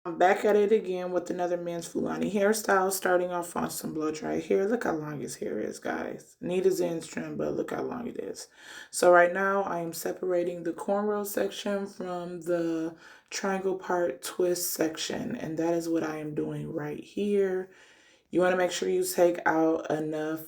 I'm back at it again with another Men's Fulani hairstyle, starting off on some blow dry hair. Look how long his hair is, guys. Neat as ends trim, but look how long it is. So right now I am separating the cornrow section from the triangle part twist section, and that is what I am doing right here. You want to make sure you take out enough.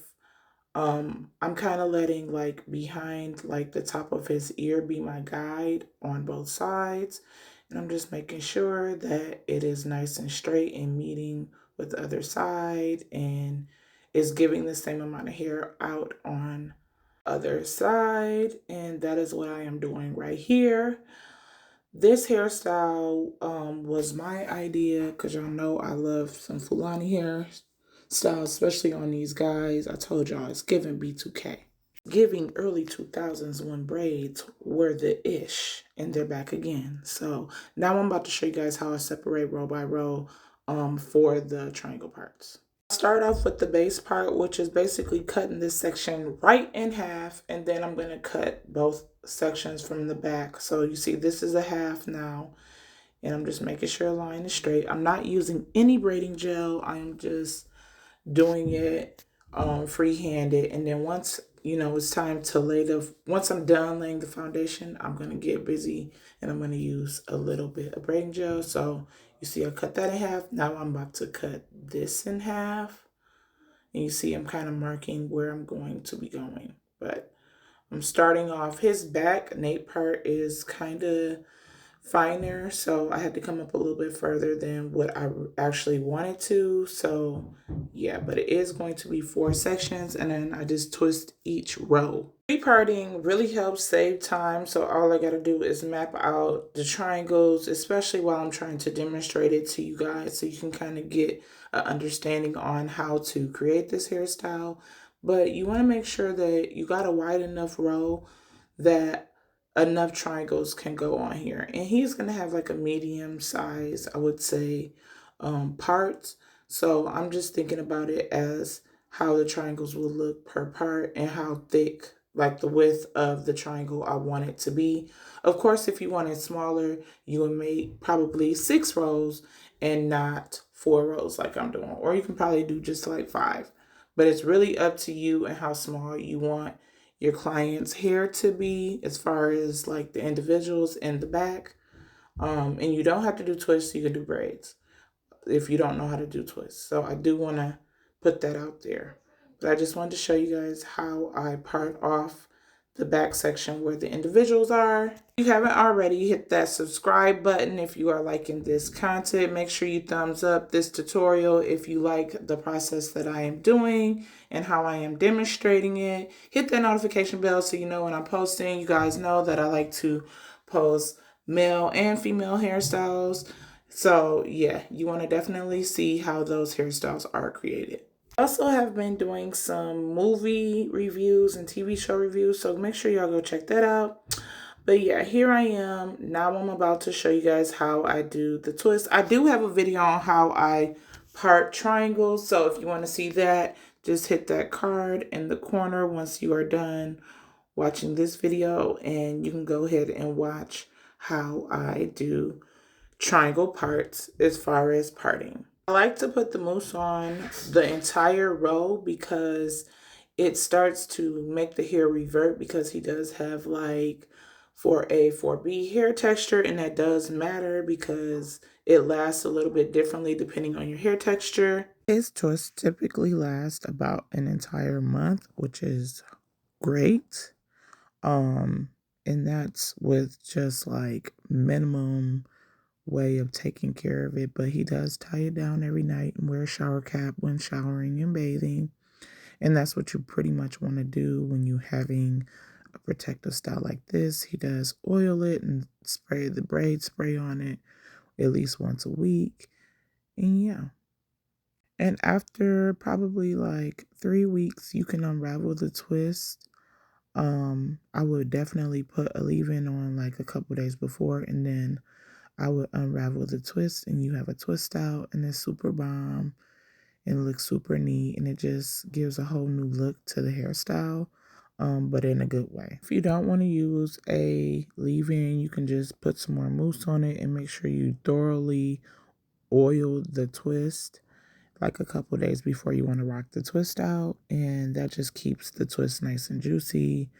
I'm kind of letting like behind like the top of his ear be my guide on both sides. And I'm just making sure that it is nice and straight and meeting with the other side and is giving the same amount of hair out on other side. And that is what I am doing right here. This hairstyle was my idea because y'all know I love some Fulani hairstyles, especially on these guys. I told y'all it's giving B2K. Giving early 2000s when braids were the ish, and they're back again. So now I'm about to show you guys how I separate row by row for the triangle parts. Start off with the base part, which is basically cutting this section right in half, and then I'm going to cut both sections from the back. So you see this is a half now, and I'm just making sure the line is straight. I'm not using any braiding gel. I'm just doing it free-handed, and then once it's time to once I'm done laying the foundation, I'm going to get busy and I'm going to use a little bit of braiding gel. So you see I cut that in half. Now I'm about to cut this in half, and you see I'm kind of marking where I'm going to be going, but I'm starting off his back nape part is kind of finer, so I had to come up a little bit further than what I actually wanted to. So yeah, but it is going to be 4 sections, and then I just twist each row. Pre-parting really helps save time, so all I gotta do is map out the triangles, especially while I'm trying to demonstrate it to you guys, so you can kind of get an understanding on how to create this hairstyle. But you want to make sure that you got a wide enough row that enough triangles can go on here. And he's going to have like a medium size, I would say, parts. So I'm just thinking about it as how the triangles will look per part and how thick, like the width of the triangle I want it to be. Of course, if you want it smaller, you would make probably 6 rows and not 4 rows like I'm doing. Or you can probably do just like 5. But it's really up to you and how small you want your client's hair to be as far as like the individuals in the back. And you don't have to do twists, you can do braids if you don't know how to do twists. So I do want to put that out there. But I just wanted to show you guys how I part off the back section where the individuals are. If you haven't already, hit that subscribe button if you are liking this content. Make sure you thumbs up this tutorial if you like the process that I am doing and how I am demonstrating it. Hit that notification bell so you know when I'm posting. You guys know that I like to post male and female hairstyles. So yeah, you want to definitely see how those hairstyles are created. I also have been doing some movie reviews and TV show reviews, so make sure y'all go check that out. But yeah, here I am. Now I'm about to show you guys how I do the twist. I do have a video on how I part triangles, so if you want to see that, just hit that card in the corner once you are done watching this video, and you can go ahead and watch how I do triangle parts as far as parting. I like to put the mousse on the entire row because it starts to make the hair revert, because he does have like 4A, 4B hair texture, and that does matter because it lasts a little bit differently depending on your hair texture. His twists typically last about an entire month, which is great. And that's with just like minimum way of taking care of it, but he does tie it down every night and wear a shower cap when showering and bathing. And that's what you pretty much want to do when you're having a protective style like this. He does oil it and spray the braid spray on it at least once a week. And yeah. And after probably like 3 weeks, you can unravel the twist. I would definitely put a leave-in on like a couple days before, and then I would unravel the twist, and you have a twist out, and it's super bomb and it looks super neat, and it just gives a whole new look to the hairstyle, but in a good way. If you don't want to use a leave-in, you can just put some more mousse on it and make sure you thoroughly oil the twist like a couple days before you want to rock the twist out, and that just keeps the twist nice and juicy.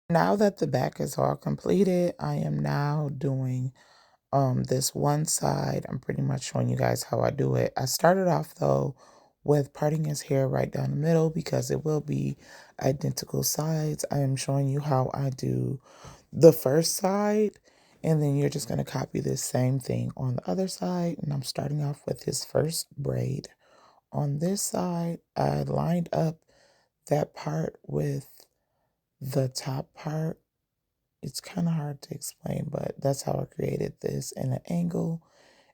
Now that the back is all completed, I am now doing this one side. I'm pretty much showing you guys how I do it. I started off though with parting his hair right down the middle because it will be identical sides. I am showing you how I do the first side, and then you're just going to copy this same thing on the other side. And I'm starting off with his first braid. On this side, I lined up that part with the top part. It's kind of hard to explain, but that's how I created this in an angle.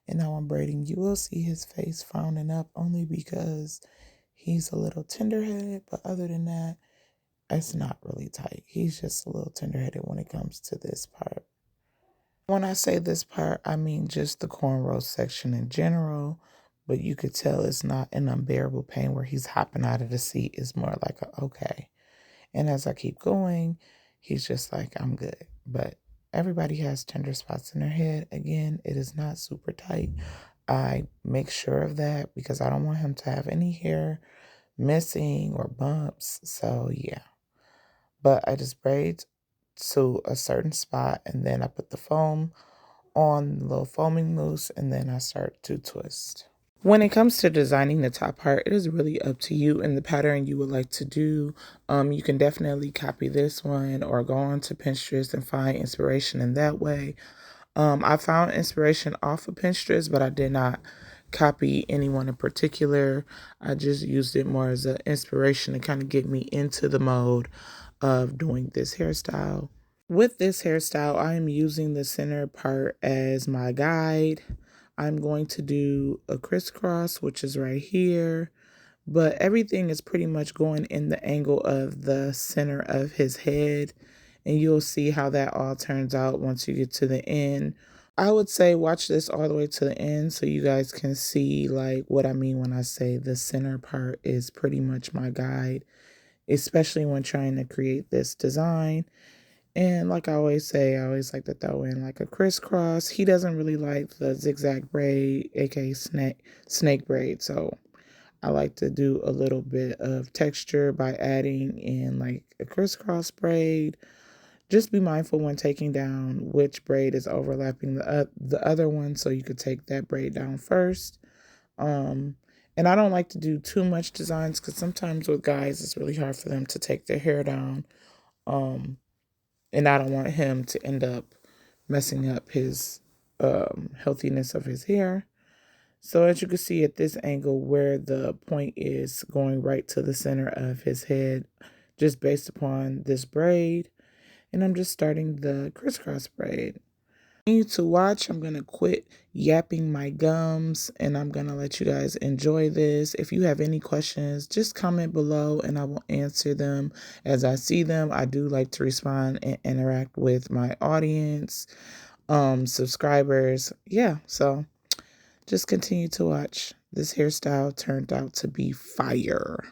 And now I'm braiding. You will see his face frowning up only because he's a little tender-headed, but other than that, it's not really tight. He's just a little tender-headed when it comes to this part. When I say this part, I mean just the cornrow section in general, but you could tell it's not an unbearable pain where he's hopping out of the seat. It's more like a okay. And as I keep going, he's just like, I'm good. But everybody has tender spots in their head. Again, it is not super tight. I make sure of that because I don't want him to have any hair missing or bumps. So yeah. But I just braid to a certain spot and then I put the foam on the little foaming mousse and then I start to twist. When it comes to designing the top part, it is really up to you and the pattern you would like to do. You can definitely copy this one or go on to Pinterest and find inspiration in that way. I found inspiration off of Pinterest, but I did not copy anyone in particular. I just used it more as an inspiration to kind of get me into the mode of doing this hairstyle. With this hairstyle, I am using the center part as my guide. I'm going to do a crisscross, which is right here, but everything is pretty much going in the angle of the center of his head, and you'll see how that all turns out once you get to the end. I would say watch this all the way to the end so you guys can see like what I mean when I say the center part is pretty much my guide, especially when trying to create this design. And like I always say, I always like to throw in like a crisscross. He doesn't really like the zigzag braid, aka snake braid. So I like to do a little bit of texture by adding in like a crisscross braid. Just be mindful when taking down which braid is overlapping the other one, so you could take that braid down first. And I don't like to do too much designs because sometimes with guys it's really hard for them to take their hair down. And I don't want him to end up messing up his healthiness of his hair. So as you can see at this angle where the point is going right to the center of his head, just based upon this braid. And I'm just starting the crisscross braid. Continue to watch. I'm going to quit yapping my gums and I'm going to let you guys enjoy this. If you have any questions, just comment below and I will answer them as I see them. I do like to respond and interact with my audience, subscribers. Yeah, so just continue to watch. This hairstyle turned out to be fire.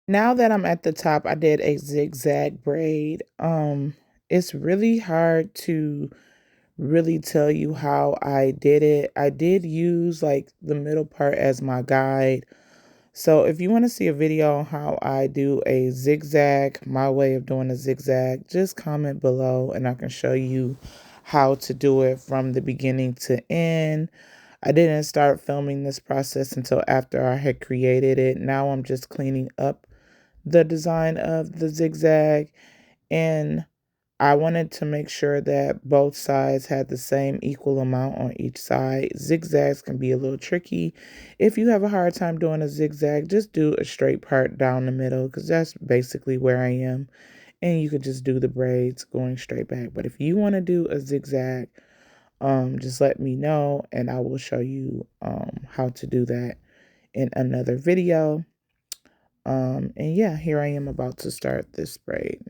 Now that I'm at the top, I did a zigzag braid. It's really hard to really tell you how I did it. I did use like the middle part as my guide. So if you want to see a video on how I do a zigzag, my way of doing a zigzag, just comment below and I can show you how to do it from the beginning to end. I didn't start filming this process until after I had created it. Now I'm just cleaning up the design of the zigzag, and I wanted to make sure that both sides had the same equal amount on each side. Zigzags can be a little tricky. If you have a hard time doing a zigzag, just do a straight part down the middle because that's basically where I am. And you could just do the braids going straight back. But if you want to do a zigzag, just let me know and I will show you how to do that in another video. And yeah, here I am about to start this braid.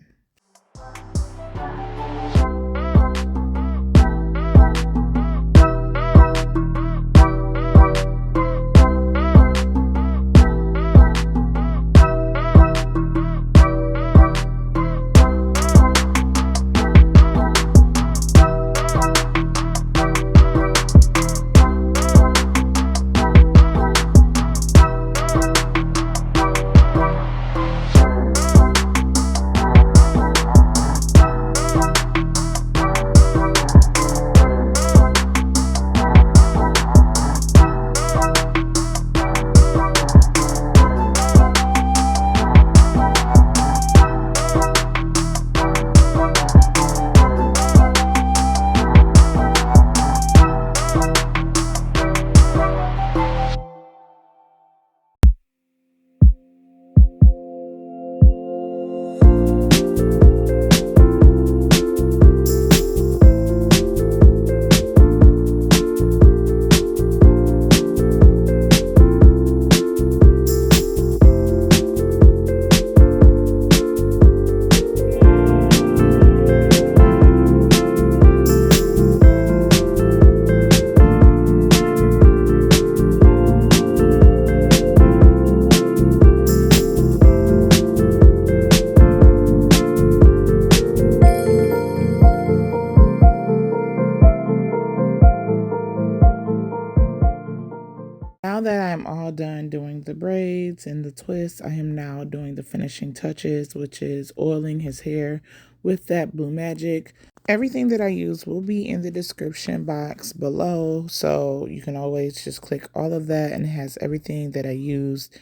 Now that I'm all done doing the braids and the twists, I am now doing the finishing touches, which is oiling his hair with that Blue Magic. Everything that I use will be in the description box below, so you can always just click all of that, and it has everything that I used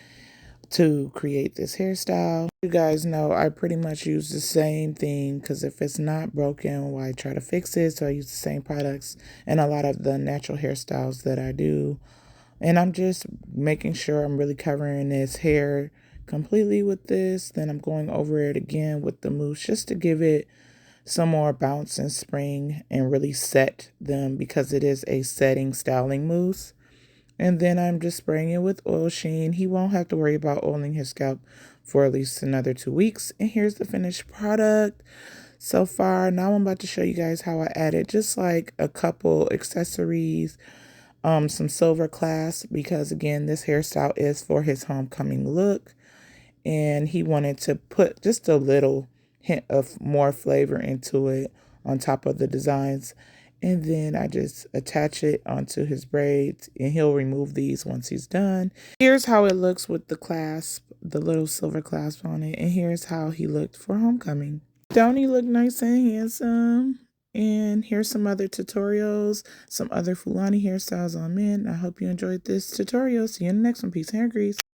to create this hairstyle. You guys know I pretty much use the same thing because if it's not broken, why try to fix it? So I use the same products and a lot of the natural hairstyles that I do. And I'm just making sure I'm really covering his hair completely with this. Then I'm going over it again with the mousse just to give it some more bounce and spring and really set them because it is a setting styling mousse. And then I'm just spraying it with oil sheen. He won't have to worry about oiling his scalp for at least another 2 weeks. And here's the finished product so far. Now I'm about to show you guys how I added just like a couple accessories, some silver clasp, because again, this hairstyle is for his homecoming look. And he wanted to put just a little hint of more flavor into it on top of the designs. And then I just attach it onto his braids, and he'll remove these once he's done. Here's how it looks with the clasp, the little silver clasp on it. And here's how he looked for homecoming. Don't he look nice and handsome? And here's some other tutorials, some other Fulani hairstyles on men. I hope you enjoyed this tutorial. See you in the next one. Peace and hair grease.